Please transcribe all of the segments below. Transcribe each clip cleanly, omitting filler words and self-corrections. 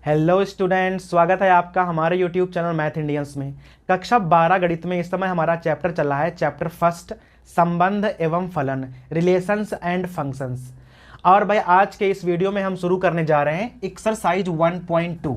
Hello students, स्वागत है आपका हमारे यूट्यूब चैनल मैथ इंडियंस में। कक्षा 12 गणित में इस समय हमारा चैप्टर चल रहा है, चैप्टर फर्स्ट, संबंध एवं फलन, रिलेशंस एंड फंक्शंस। और भाई आज के इस वीडियो में हम शुरू करने जा रहे हैं एक्सरसाइज 1.2।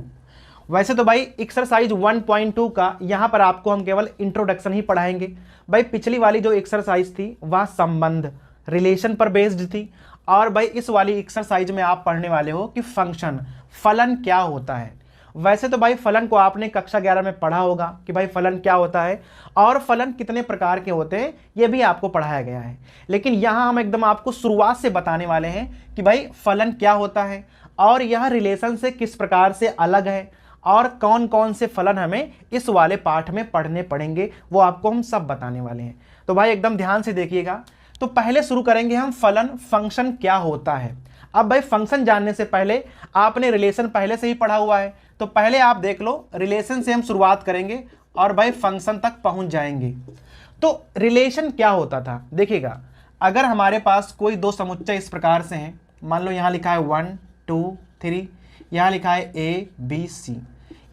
वैसे तो भाई एक्सरसाइज 1.2 का यहाँ पर आपको हम केवल इंट्रोडक्शन ही पढ़ाएंगे। भाई पिछली वाली जो एक्सरसाइज थी वह संबंध, रिलेशन पर बेस्ड थी, और भाई इस वाली एक्सरसाइज में आप पढ़ने वाले हो कि फंक्शन, फलन क्या होता है। वैसे तो भाई फलन को आपने कक्षा 11 में पढ़ा होगा कि भाई फलन क्या होता है और फलन कितने प्रकार के होते हैं, ये भी आपको पढ़ाया गया है। लेकिन यहाँ हम एकदम आपको शुरुआत से बताने वाले हैं कि भाई फलन क्या होता है और यह रिलेशन से किस प्रकार से अलग है और कौन कौन से फलन हमें इस वाले पाठ में पढ़ने पड़ेंगे, वो आपको हम सब बताने वाले हैं। तो भाई एकदम ध्यान से देखिएगा। तो पहले शुरू करेंगे हम फलन, फंक्शन क्या होता है। अब भाई फंक्शन जानने से पहले आपने रिलेशन पहले से ही पढ़ा हुआ है, तो पहले आप देख लो, रिलेशन से हम शुरुआत करेंगे और भाई फंक्शन तक पहुंच जाएंगे। तो रिलेशन क्या होता था, देखिएगा, अगर हमारे पास कोई दो समुच्चय इस प्रकार से हैं, मान लो यहाँ लिखा है 1 2 3, यहाँ लिखा है A B C,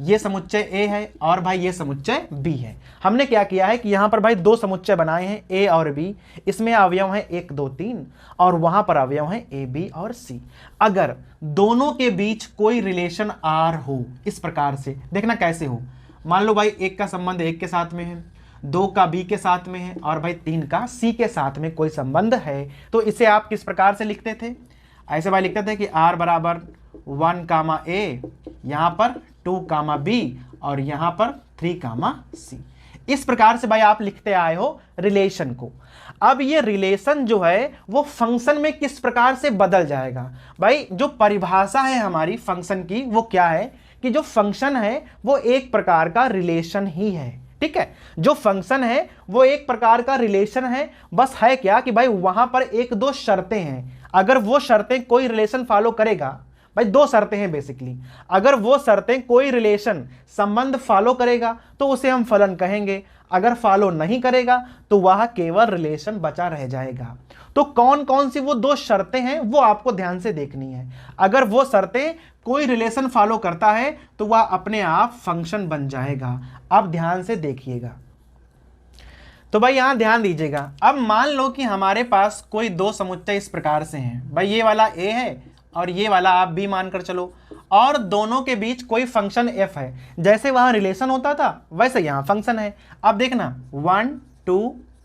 ये समुच्चय A है और भाई ये समुच्चय B है। हमने क्या किया है कि यहाँ पर भाई दो समुच्चय बनाए हैं A और B, इसमें अवयव है 1 2 3 और वहां पर अवयव है A B और C। अगर दोनों के बीच कोई रिलेशन R हो, इस प्रकार से देखना कैसे हो, मान लो भाई 1 का संबंध 1 के साथ में है, 2 का B के साथ में है और भाई 3 का C के साथ में कोई संबंध है, तो इसे आप किस प्रकार से लिखते थे, ऐसे भाई लिखते थे कि R बराबर 1 कामा A, यहाँ पर 2 कामा B और यहाँ पर 3 कामा C। इस प्रकार से भाई आप लिखते आए हो रिलेशन को। अब ये रिलेशन जो है वो फंक्शन में किस प्रकार से बदल जाएगा। भाई जो परिभाषा है हमारी फंक्शन की वो क्या है कि जो फंक्शन है वो एक प्रकार का रिलेशन ही है। ठीक है, जो फंक्शन है वो एक प्रकार का रिलेशन है, बस है क्या कि भाई वहां पर एक दो शर्तें हैं। अगर वो शर्तें कोई रिलेशन फॉलो करेगा, भाई दो शर्तें हैं बेसिकली, अगर वो शर्तें कोई रिलेशन, संबंध फॉलो करेगा तो उसे हम फलन कहेंगे, अगर फॉलो नहीं करेगा तो वह केवल रिलेशन बचा रह जाएगा। तो कौन कौन सी वो दो शर्तें हैं वो आपको ध्यान से देखनी है। अगर वो शर्तें कोई रिलेशन फॉलो करता है तो वह अपने आप फंक्शन बन जाएगा। अब ध्यान से देखिएगा, तो भाई यहां ध्यान दीजिएगा। अब मान लो कि हमारे पास कोई दो समुच्चय इस प्रकार से हैं, भाई ये वाला A है और ये वाला आप B मानकर चलो, और दोनों के बीच कोई फंक्शन f है। जैसे वहां रिलेशन होता था वैसे यहां फंक्शन है। अब देखना 1 2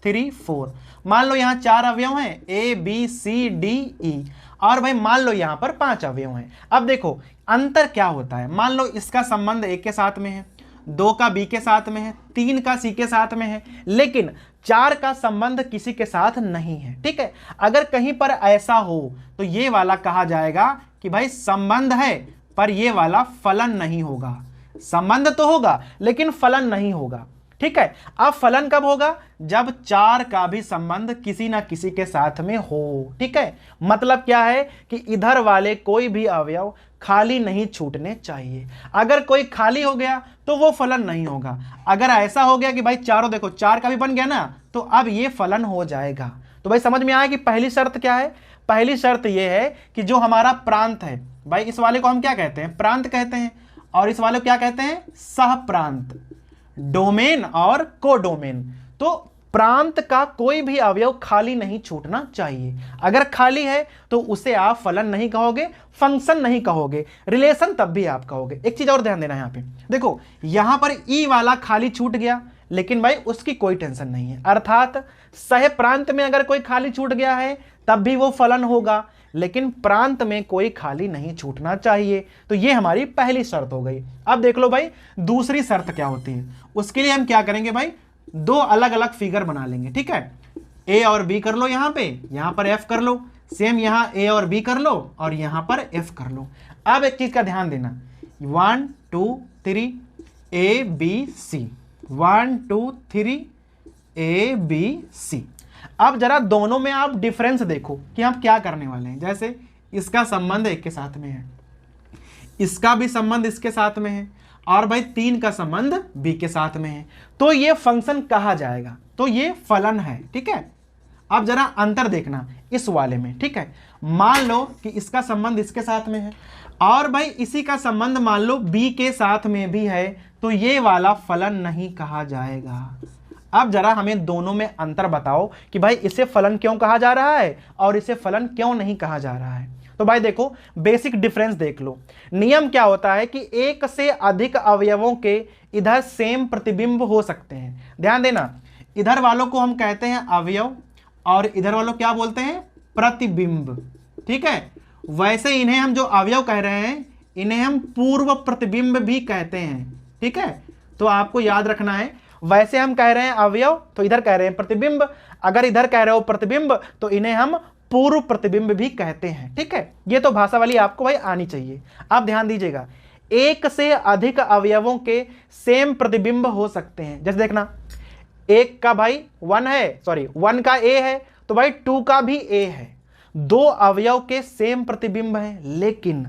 3 4, मान लो यहां 4 अवयव हैं A B C D E, और भाई मान लो यहां पर 5 अवयव हैं। अब देखो अंतर क्या होता है, मान लो इसका संबंध A के साथ में है, 2 का B के साथ में है, 3 का C के साथ में है, लेकिन 4 का संबंध किसी के साथ नहीं है। ठीक है, अगर कहीं पर ऐसा हो तो ये वाला कहा जाएगा कि भाई संबंध है पर ये वाला फलन नहीं होगा। संबंध तो होगा लेकिन फलन नहीं होगा। ठीक है, अब फलन कब होगा, जब 4 का भी संबंध किसी ना किसी के साथ में हो। ठीक है, मतलब क्या है कि इधर वाले कोई भी अवयव खाली नहीं छूटने चाहिए। अगर कोई खाली हो गया तो वो फलन नहीं होगा। अगर ऐसा हो गया कि भाई चारों, देखो 4 का भी बन गया ना, तो अब ये फलन हो जाएगा। तो भाई समझ में आया कि पहली शर्त क्या है। पहली शर्त ये है कि जो हमारा प्रांत है, भाई इस वाले को हम क्या कहते हैं, प्रांत कहते हैं, और इस वाले को क्या कहते हैं, सह प्रांत, डोमेन और कोडोमेन। तो प्रांत का कोई भी अवयव खाली नहीं छूटना चाहिए। अगर खाली है तो उसे आप फलन नहीं कहोगे, फंक्शन नहीं कहोगे, रिलेशन तब भी आप कहोगे। एक चीज और ध्यान देना, यहां पे देखो, यहां पर ई वाला खाली छूट गया, लेकिन भाई उसकी कोई टेंशन नहीं है। अर्थात सह प्रांत में अगर कोई खाली छूट गया है तब भी वो फलन होगा, लेकिन प्रांत में कोई खाली नहीं छूटना चाहिए। तो ये हमारी पहली शर्त हो गई। अब देख लो भाई दूसरी शर्त क्या होती है। उसके लिए हम क्या करेंगे भाई, दो अलग अलग फिगर बना लेंगे। ठीक है, A और B कर लो, यहां पर F कर लो, सेम यहां A और B कर लो और यहां पर F कर लो। अब एक चीज का ध्यान देना, 1 2 3 A B C, 1 2 3 A B C। अब जरा दोनों में आप डिफरेंस देखो कि हम क्या करने वाले हैं। जैसे इसका संबंध 1 के साथ में है, इसका भी संबंध इसके साथ में है, और भाई 3 का संबंध B के साथ में है, तो ये फंक्शन कहा जाएगा, तो ये फलन है। ठीक है, अब जरा अंतर देखना इस वाले में, ठीक है। मान लो कि इसका संबंध इसके साथ में है और भाई इसी का संबंध मान लो बी के साथ में भी है, तो ये वाला फलन नहीं कहा जाएगा। अब जरा हमें दोनों में अंतर बताओ कि भाई इसे फलन क्यों कहा जा रहा है और इसे फलन क्यों नहीं कहा जा रहा है। तो भाई देखो बेसिक डिफरेंस देख लो। नियम क्या होता है कि एक से अधिक अवयवों के इधर सेम प्रतिबिंब हो सकते हैं। ध्यान देना, इधर वालों को हम कहते हैं अवयव और इधर वालों क्या बोलते हैं, प्रतिबिंब, ठीक है। वैसे इन्हें हम जो अवयव कह रहे हैं इन्हें हम पूर्व प्रतिबिंब भी कहते हैं, ठीक है। तो आपको याद रखना है, वैसे हम कह रहे हैं अवयव तो इधर कह रहे हैं प्रतिबिंब, अगर इधर कह रहे हो प्रतिबिंब तो इन्हें हम पूर्व प्रतिबिंब भी कहते हैं, ठीक है। ये तो भाषा वाली आपको भाई आनी चाहिए। अब ध्यान दीजिएगा, एक से अधिक अवयवों के सेम प्रतिबिंब हो सकते हैं। जैसे देखना, एक का भाई 1 है, सॉरी 1 का ए है तो भाई 2 का भी ए है। दो अवयव के सेम प्रतिबिंब हैं, लेकिन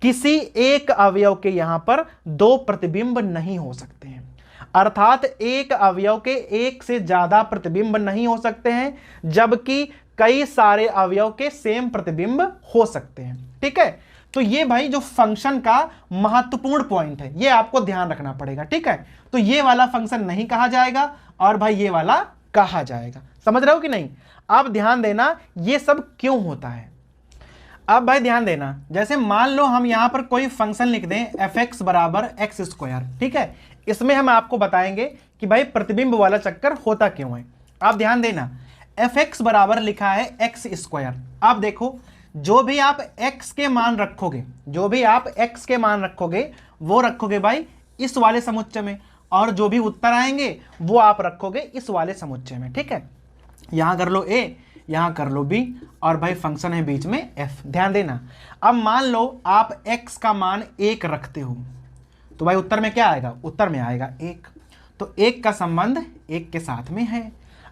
किसी एक अवयव के यहां पर दो प्रतिबिंब नहीं हो सकते हैं। अर्थात एक अवयव के एक से ज्यादा प्रतिबिंब नहीं हो सकते हैं, जबकि कई सारे अवयव के सेम प्रतिबिंब हो सकते हैं, ठीक है। तो ये भाई जो फंक्शन का महत्वपूर्ण पॉइंट है, ये आपको ध्यान रखना पड़ेगा, ठीक है। तो ये वाला फंक्शन नहीं कहा जाएगा और भाई ये वाला कहा जाएगा। समझ रहे हो कि नहीं। अब ध्यान देना ये सब क्यों होता है। अब भाई ध्यान देना, जैसे मान लो हम यहां पर कोई फंक्शन लिख दें fx बराबर एक्स स्क्वायर, ठीक है। इसमें हम आपको बताएंगे कि भाई प्रतिबिंब वाला चक्कर होता क्यों है। अब ध्यान देना, fx बराबर लिखा है एक्स स्क्वायर। अब देखो जो भी आप x के मान रखोगे, जो भी आप x के मान रखोगे वो रखोगे भाई इस वाले समुच्चय में, और जो भी उत्तर आएंगे वो आप रखोगे इस वाले समुच्चय में, ठीक है। यहां कर लो a, यहां कर लो b और भाई फंक्शन है बीच में f। ध्यान देना, अब मान लो आप x का मान 1 रखते हो तो भाई उत्तर में क्या आएगा, उत्तर में आएगा 1। तो 1 का संबंध 1 के साथ में है।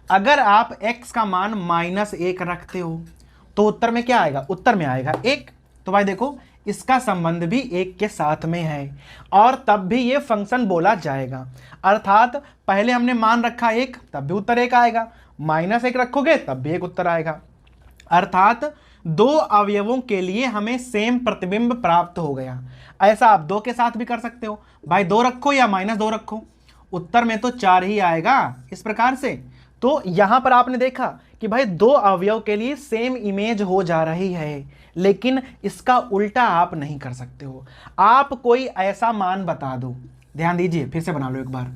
अगर आप x का मान -1 रखते हो तो उत्तर में क्या आएगा, उत्तर में आएगा 1। तो भाई देखो इसका संबंध भी 1 के साथ में है और तब भी ये फंक्शन बोला जाएगा। अर्थात पहले हमने मान रखा 1 तब भी उत्तर 1 आएगा, -1 रखोगे तब भी 1 उत्तर आएगा। अर्थात दो अवयवों के लिए हमें सेम प्रतिबिंब प्राप्त हो गया। ऐसा आप 2 के साथ भी कर सकते हो, भाई 2 रखो या -2 रखो, उत्तर में तो 4 ही आएगा इस प्रकार से। तो यहां पर आपने देखा कि भाई दो अवयव के लिए सेम इमेज हो जा रही है, लेकिन इसका उल्टा आप नहीं कर सकते हो। आप कोई ऐसा मान बता दो, ध्यान दीजिए फिर से बना लो एक बार,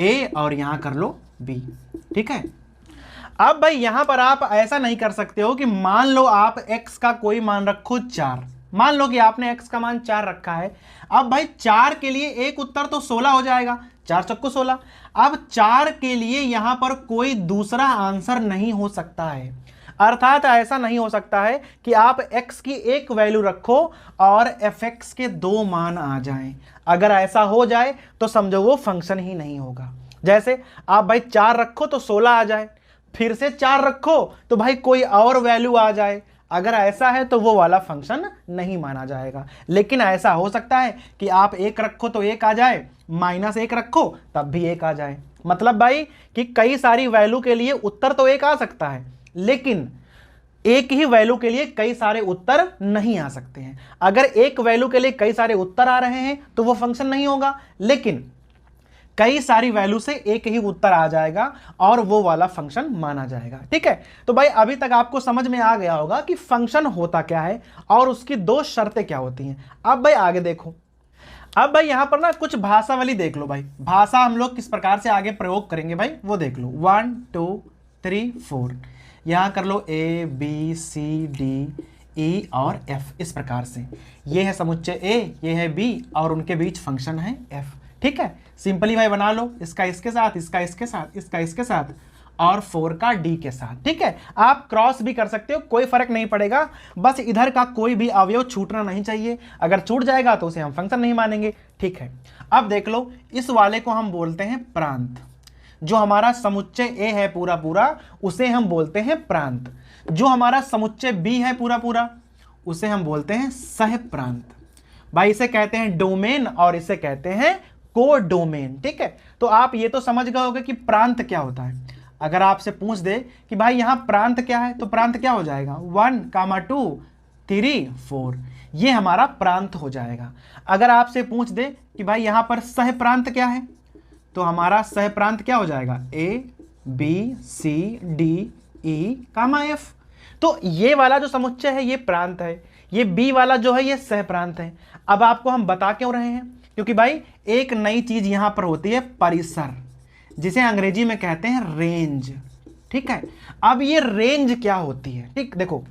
a और यहां कर लो b, ठीक है। अब भाई यहां पर आप ऐसा नहीं कर सकते हो कि मान लो आप x का कोई मान रखो 4, मान लो कि आपने x का मान 4 रखा है। अब भाई 4 के लिए एक उत्तर तो 16 हो जाएगा, 4 चक्कू 16। अब 4 के लिए यहां पर कोई दूसरा आंसर नहीं हो सकता है। अर्थात ऐसा नहीं हो सकता है कि आप x की एक वैल्यू रखो और fx के 2 मान आ जाएं। अगर ऐसा हो जाए तो समझो वो फंक्शन ही नहीं होगा। जैसे आप भाई 4 रखो तो 16 आ जाए, फिर से 4 रखो तो भाई कोई और वैल्यू आ जाए, अगर ऐसा है तो वो वाला फंक्शन नहीं माना जाएगा। लेकिन ऐसा हो सकता है कि आप 1 रखो तो 1 आ जाए, -1 रखो तब भी 1 आ जाए। मतलब भाई कि कई सारी वैल्यू के लिए उत्तर तो 1 आ सकता है, लेकिन एक ही वैल्यू के लिए कई सारे उत्तर नहीं आ सकते हैं। अगर एक वैल्यू के लिए कई सारे उत्तर आ रहे हैं तो वो फंक्शन नहीं होगा, लेकिन कई सारी वैल्यू से एक ही उत्तर आ जाएगा और वो वाला फंक्शन माना जाएगा, ठीक है। तो भाई अभी तक आपको समझ में आ गया होगा कि फंक्शन होता क्या है और उसकी 2 शर्तें क्या होती हैं। अब भाई आगे देखो, अब भाई यहां पर ना कुछ भाषा वाली देख लो। भाई भाषा हम लोग किस प्रकार से आगे प्रयोग करेंगे भाई वो देख लो। 1 2 3 4, यहां कर लो a b c d e और f, इस प्रकार से। ये है समुच्चय a, ये है b और उनके बीच फंक्शन है f, ठीक है। सिंपली भाई बना लो, इसका इसके साथ, इसका इसके साथ, इसका इसके साथ और 4 का d के साथ, ठीक है। आप क्रॉस भी कर सकते हो, कोई फर्क नहीं पड़ेगा, बस इधर का कोई भी अवयव छूटना नहीं चाहिए। अगर छूट जाएगा तो उसे हम फंक्शन नहीं मानेंगे, ठीक है। अब देख लो, इस वाले को हम बोलते हैं प्रांत। जो हमारा समुच्चय a है पूरा पूरा उसे हम बोलते हैं प्रांत। जो हमारा समुच्चय b है पूरा पूरा उसे हम बोलते हैं सह प्रांत। भाई इसे कहते हैं डोमेन और इसे कहते हैं को डोमेन, ठीक है। तो आप ये तो समझ गए होंगे कि प्रांत क्या होता है। अगर आपसे पूछ दे कि भाई यहाँ प्रांत क्या है, तो प्रांत क्या हो जाएगा 1, 2, 3, 4, ये हमारा प्रांत हो जाएगा। अगर आपसे पूछ दे कि भाई यहाँ पर सह प्रांत क्या है, तो हमारा सह प्रांत क्या हो जाएगा A, B, C, D, E, F। तो ये वाला जो समुच्चय है ये प्रांत है, ये B वाला जो है ये सह प्रांत है। अब आपको हम बता क्यों रहे हैं, क्योंकि भाई एक नई चीज यहां पर होती है परिसर, जिसे अंग्रेजी में कहते हैं रेंज। ठीक है, अब ये रेंज क्या होती है, ठीक देखो,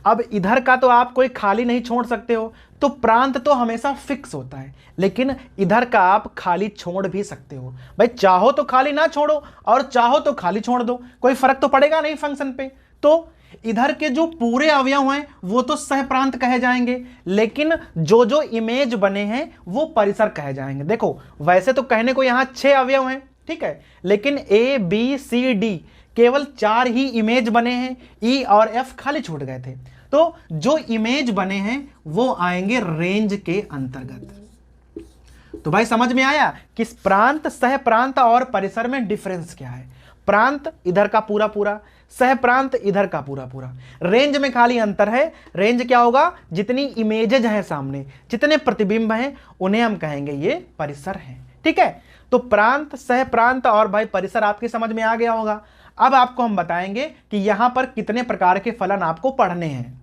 अब इधर का तो आप कोई खाली नहीं छोड़ सकते हो, तो प्रांत तो हमेशा फिक्स होता है, लेकिन इधर का आप खाली छोड़ भी सकते हो। भाई चाहो तो खाली ना छोड़ो और चाहो तो खाली छोड़ दो, कोई फर्क तो पड़ेगा नहीं फंक्शन पे। तो इधर के जो पूरे अवयव हैं वो तो सहप्रांत कहे जाएंगे, लेकिन जो जो इमेज बने हैं वो परिसर कहे जाएंगे। देखो वैसे तो कहने को यहां 6 अवयव हैं, ठीक है, लेकिन A, B, C, D केवल 4 ही इमेज बने हैं, E और F खाली छूट गए थे। तो जो इमेज बने हैं वो आएंगे रेंज के अंतर्गत। तो भाई समझ में आया कि प्रांत, सह प्रांत और परिसर में डिफरेंस क्या है। प्रांत इधर का पूरा पूरा, सह प्रांत इधर का पूरा पूरा। रेंज में खाली अंतर है, रेंज क्या होगा, जितनी इमेजेज हैं सामने, जितने प्रतिबिंब हैं उन्हें हम कहेंगे ये परिसर है। ठीक है, तो प्रांत, सह प्रांत और भाई परिसर आपकी समझ में आ गया होगा। अब आपको हम बताएंगे कि यहां पर कितने प्रकार के फलन आपको पढ़ने हैं।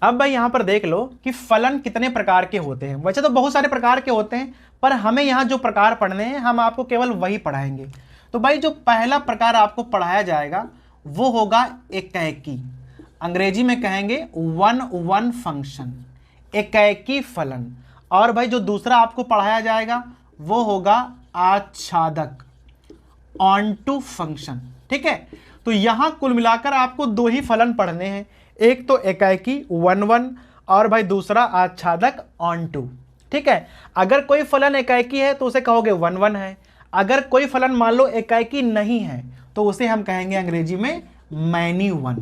अब भाई यहां पर देख लो कि फलन कितने प्रकार के होते हैं। वैसे तो बहुत सारे प्रकार के होते हैं, पर हमें यहां जो प्रकार पढ़ने हैं हम आपको केवल वही पढ़ाएंगे। तो भाई जो पहला प्रकार आपको पढ़ाया जाएगा वो होगा एकैकी, अंग्रेजी में कहेंगे 1-1 फंक्शन, एकैकी फलन। और भाई जो दूसरा आपको पढ़ाया जाएगा वो होगा आच्छादक, ऑन टू फंक्शन। ठीक है, तो यहां कुल मिलाकर आपको 2 ही फलन पढ़ने हैं, एक तो एकैकी 1-1 और भाई दूसरा आच्छादक ऑन टू। ठीक है, अगर कोई फलन एकैकी है तो उसे कहोगे 1-1 है, अगर कोई फलन मान लो एकैकी नहीं है तो उसे हम कहेंगे अंग्रेजी में मैनी वन।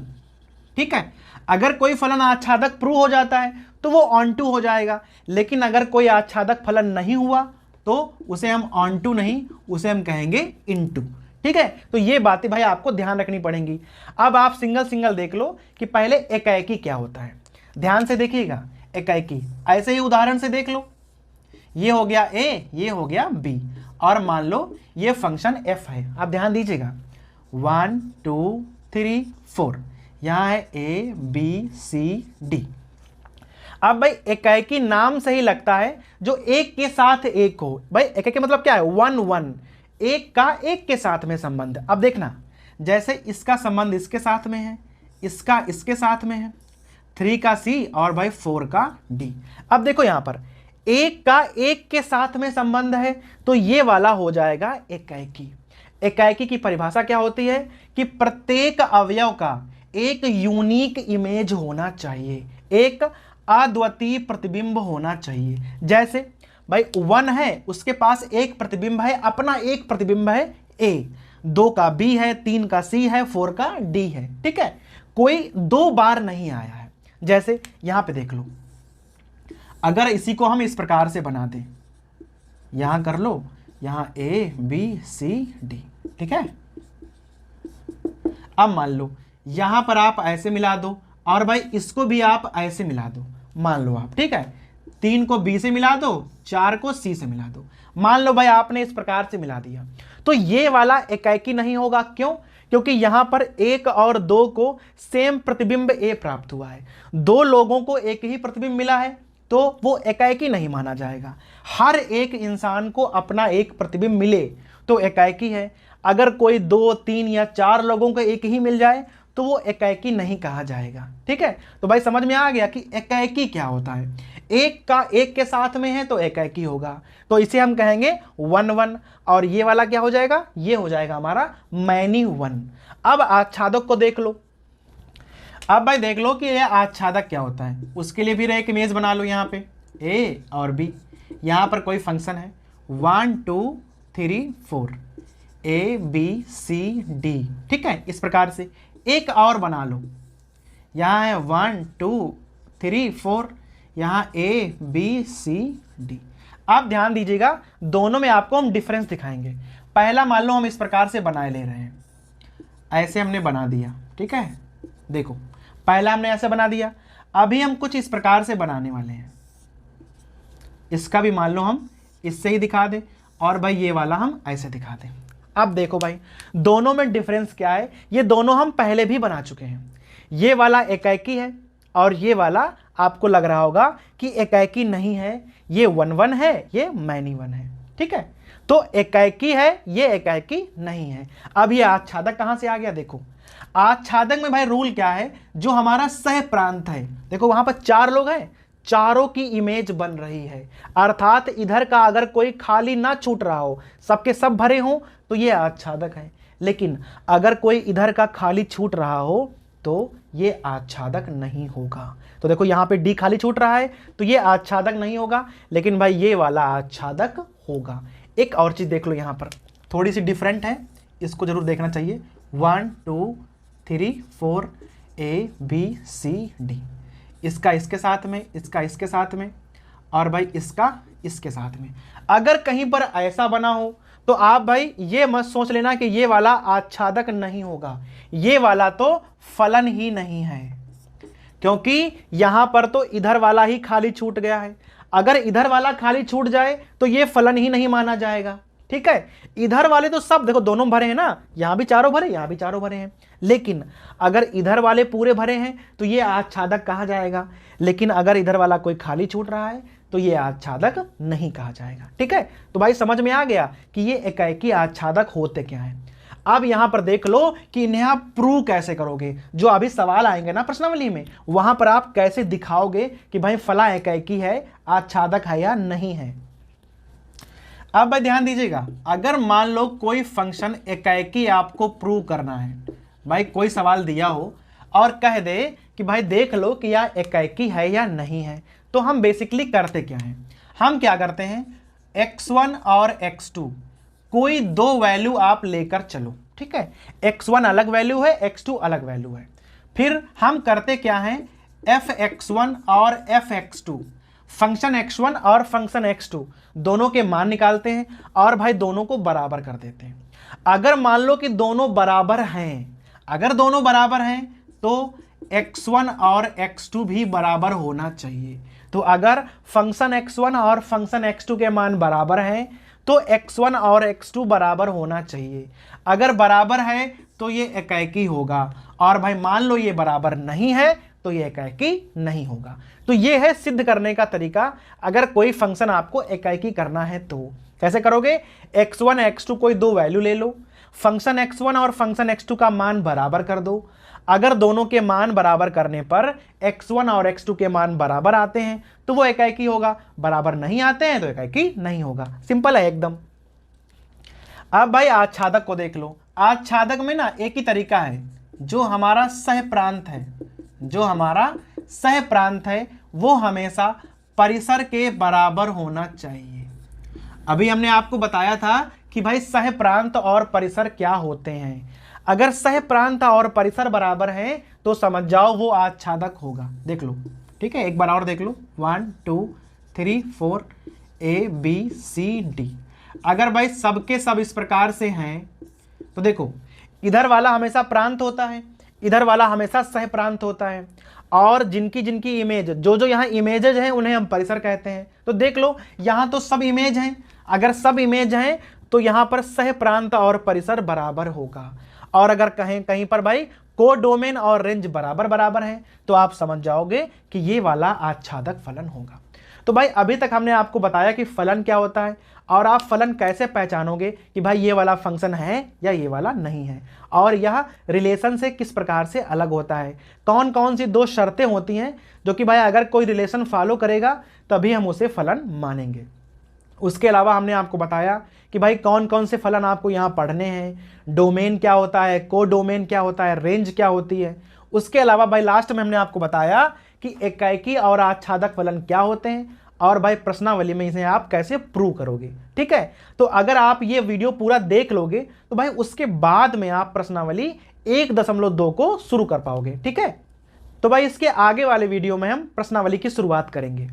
ठीक है, अगर कोई फलन आच्छादक प्रूव हो जाता है तो वो ऑन टू हो जाएगा, लेकिन अगर कोई आच्छादक फलन नहीं हुआ तो उसे हम ऑन टू नहीं, उसे हम कहेंगे इनटू। ठीक है, तो ये बातें भाई आपको ध्यान रखनी पड़ेंगी। अब आप सिंगल सिंगल देख लो कि पहले एकैकी क्या होता है, ध्यान से देखिएगा। एकैकी ऐसे ही उदाहरण से देख लो, ये हो गया A, ये हो गया B, और मान लो ये फंक्शन f है। आप ध्यान दीजिएगा 1, 2, 3, 4, यहां है A, B, C, D। अब भाई एकैकी नाम से ही लगता है जो एक के साथ एक हो। भाई एकैकी मतलब क्या है, 1-1, एक का एक के साथ में संबंध। अब देखना, जैसे इसका संबंध इसके साथ में है, इसका इसके साथ में है, 3 का C और भाई 4 का D। अब देखो यहां पर एक का एक के साथ में संबंध है तो ये वाला हो जाएगा एकैकी। एकैकी की परिभाषा क्या होती है कि प्रत्येक अवयव का एक यूनिक इमेज होना चाहिए, एक अद्वितीय प्रतिबिंब होना चाहिए। जैसे भाई 1 है, उसके पास एक प्रतिबिंब है, अपना एक प्रतिबिंब है A, 2 का B है, 3 का C है, 4 का D है। ठीक है, कोई 2 बार नहीं आया है। जैसे यहां पे देख लो, अगर इसी को हम इस प्रकार से बना दें, यहां कर लो, यहां A, B, C, D। ठीक है, अब मान लो यहां पर आप ऐसे मिला दो और भाई इसको भी आप ऐसे मिला दो, मान लो आप। ठीक है, 3 को B से मिला दो, 4 को C से मिला दो, मान लो भाई आपने इस प्रकार से मिला दिया, तो ये वाला एकैकी नहीं होगा। क्यों? क्योंकि यहां पर 1 और 2 को सेम प्रतिबिंब A प्राप्त हुआ है, 2 लोगों को एक ही प्रतिबिंब मिला है तो वो एकैकी नहीं माना जाएगा। हर एक इंसान को अपना एक प्रतिबिंब मिले तो एकैकी है। अगर कोई 2, 3 या 4 लोगों को एक ही मिल जाए तो वो एकैकी नहीं कहा जाएगा। ठीक है, तो भाई समझ में आ गया कि एकैकी क्या होता है। एक का एक के साथ में है तो एकैकी होगा, तो इसे हम कहेंगे 1-1, और ये वाला क्या हो जाएगा, ये हो जाएगा हमारा मैनी वन। अब आच्छादक को देख लो। अब भाई देख लो कि ये आच्छादक क्या होता है, उसके लिए फिर एक इमेज बना लो। यहाँ पे A और B, यहाँ पर कोई फंक्शन है 1, 2, 3, 4, A, B, C, D। ठीक है, इस प्रकार से एक और बना लो, यहाँ है 1, 2, 3, 4, यहाँ A, B, C, D। आप ध्यान दीजिएगा, दोनों में आपको हम डिफरेंस दिखाएंगे। पहला मान लो हम इस प्रकार से बनाए ले रहे हैं, ऐसे हमने बना दिया, ठीक है। देखो पहला हमने ऐसे बना दिया, अभी हम कुछ इस प्रकार से बनाने वाले हैं। इसका भी मान लो हम इससे ही दिखा दें और भाई ये वाला हम ऐसे दिखा दें। अब देखो भाई दोनों में डिफरेंस क्या है, ये दोनों हम पहले भी बना चुके हैं। ये वाला एकाकी है और ये वाला आपको लग रहा होगा कि एकाकी नहीं है, ये 1 1 है, ये मैनी 1 है, ठीक है। तो एकाकी है, ये एकाकी नहीं है। अब ये आच्छादक कहां से आ गया, देखो आच्छादक में भाई रूल क्या है, जो हमारा सह प्रांत है, देखो वहां पर 4 लोग हैं, चारों की इमेज बन रही है, अर्थात इधर का अगर कोई खाली ना छूट रहा हो, सबके सब भरे हों तो ये आच्छादक है। लेकिन अगर कोई इधर का खाली छूट रहा हो तो ये आच्छादक नहीं होगा। तो देखो यहाँ पे डी खाली छूट रहा है तो ये आच्छादक नहीं होगा, लेकिन भाई ये वाला आच्छादक होगा। एक और चीज देख लो, यहाँ पर थोड़ी सी डिफरेंट है, इसको जरूर देखना चाहिए। 1 2 3 4 A B C D, इसका इसके साथ में, इसका इसके साथ में, और भाई इसका इसके साथ में। अगर कहीं पर ऐसा बना हो तो आप भाई ये मत सोच लेना कि ये वाला आच्छादक नहीं होगा, ये वाला तो फलन ही नहीं है, क्योंकि यहां पर तो इधर वाला ही खाली छूट गया है। अगर इधर वाला खाली छूट जाए तो ये फलन ही नहीं माना जाएगा, ठीक है। इधर वाले तो सब देखो दोनों भरे हैं ना, यहां भी चारों भरे, यहां भी चारों भरे हैं, लेकिन अगर इधर वाले पूरे भरे हैं तो ये आच्छादक कहा जाएगा। लेकिन अगर इधर वाला कोई खाली छूट रहा है तो ये आच्छादक नहीं कहा जाएगा, ठीक है। तो भाई समझ में आ गया कि ये एकाकी आच्छादक होते क्या हैं। अब यहां पर देख लो कि इन्हें आप प्रूव कैसे करोगे, जो अभी सवाल आएंगे ना प्रश्नावली में, वहां पर आप कैसे दिखाओगे कि भाई फला एकाकी है, आच्छादक है या नहीं है। अब भाई ध्यान दीजिएगा, अगर मान लो कोई फंक्शन एकाकी आपको प्रूव करना है, भाई कोई सवाल दिया हो और कह दे कि भाई देख लो कि यह एकाकी है या नहीं है, तो हम बेसिकली करते क्या हैं, हम क्या करते हैं, x1 और x2 कोई 2 वैल्यू आप लेकर चलो, ठीक है। x1 अलग वैल्यू है, x2 अलग वैल्यू है। फिर हम करते क्या हैं, fx1 और fx2, फंक्शन x1 और फंक्शन x2 दोनों के मान निकालते हैं और भाई दोनों को बराबर कर देते हैं। अगर मान लो कि दोनों बराबर हैं, अगर दोनों बराबर हैं तो x1 और x2 भी बराबर होना चाहिए। तो अगर फंक्शन x1 और फंक्शन x2 के मान बराबर हैं तो x1 और x2 बराबर होना चाहिए। अगर बराबर है तो ये एकाकी होगा, और भाई मान लो ये बराबर नहीं है तो ये एकाकी नहीं होगा। तो ये है सिद्ध करने का तरीका। अगर कोई फंक्शन आपको एकाकी करना है तो कैसे करोगे, x1 x2 कोई 2 वैल्यू ले लो, फंक्शन x1 और फंक्शन x2 का मान बराबर कर दो। अगर दोनों के मान बराबर करने पर x1 और x2 के मान बराबर आते हैं तो वो एकाकी होगा, बराबर नहीं आते हैं तो एकाकी नहीं होगा। सिंपल है एकदम। अब भाई आच्छादक को देख लो, आच्छादक में ना एक ही तरीका है, जो हमारा सह प्रांत है, जो हमारा सह प्रांत है वो हमेशा परिसर के बराबर होना चाहिए। अभी हमने आपको बताया था कि भाई सह प्रांत और परिसर क्या होते हैं। अगर सह प्रांत और परिसर बराबर हैं तो समझ जाओ वो आच्छादक होगा। देख लो, ठीक है, एक बार और देख लो, 1 2 3 4 A B C D। अगर भाई सबके सब इस प्रकार से हैं तो देखो इधर वाला हमेशा प्रांत होता है, इधर वाला हमेशा सह प्रांत होता है, और जिनकी जिनकी इमेज, जो जो यहाँ इमेजेज हैं उन्हें हम परिसर कहते हैं। तो देख लो यहाँ तो सब इमेज हैं, अगर सब इमेज हैं तो यहाँ पर सह प्रांत और परिसर बराबर होगा। और अगर कहें कहीं पर भाई को डोमेन और रेंज बराबर बराबर हैं तो आप समझ जाओगे कि ये वाला आच्छादक फलन होगा। तो भाई अभी तक हमने आपको बताया कि फलन क्या होता है और आप फलन कैसे पहचानोगे कि भाई ये वाला फंक्शन है या ये वाला नहीं है, और यह रिलेशन से किस प्रकार से अलग होता है, कौन कौन सी 2 शर्तें होती हैं जो कि भाई अगर कोई रिलेशन फॉलो करेगा तभी हम उसे फलन मानेंगे। उसके अलावा हमने आपको बताया कि भाई कौन कौन से फलन आपको यहाँ पढ़ने हैं, डोमेन क्या होता है, को डोमेन क्या होता है, रेंज क्या होती है। उसके अलावा भाई लास्ट में हमने आपको बताया कि एकाकी और आच्छादक फलन क्या होते हैं, और भाई प्रश्नावली में इसे आप कैसे प्रूव करोगे। ठीक है, तो अगर आप ये वीडियो पूरा देख लोगे तो भाई उसके बाद में आप प्रश्नावली 1.2 को शुरू कर पाओगे। ठीक है, तो भाई इसके आगे वाले वीडियो में हम प्रश्नावली की शुरुआत करेंगे।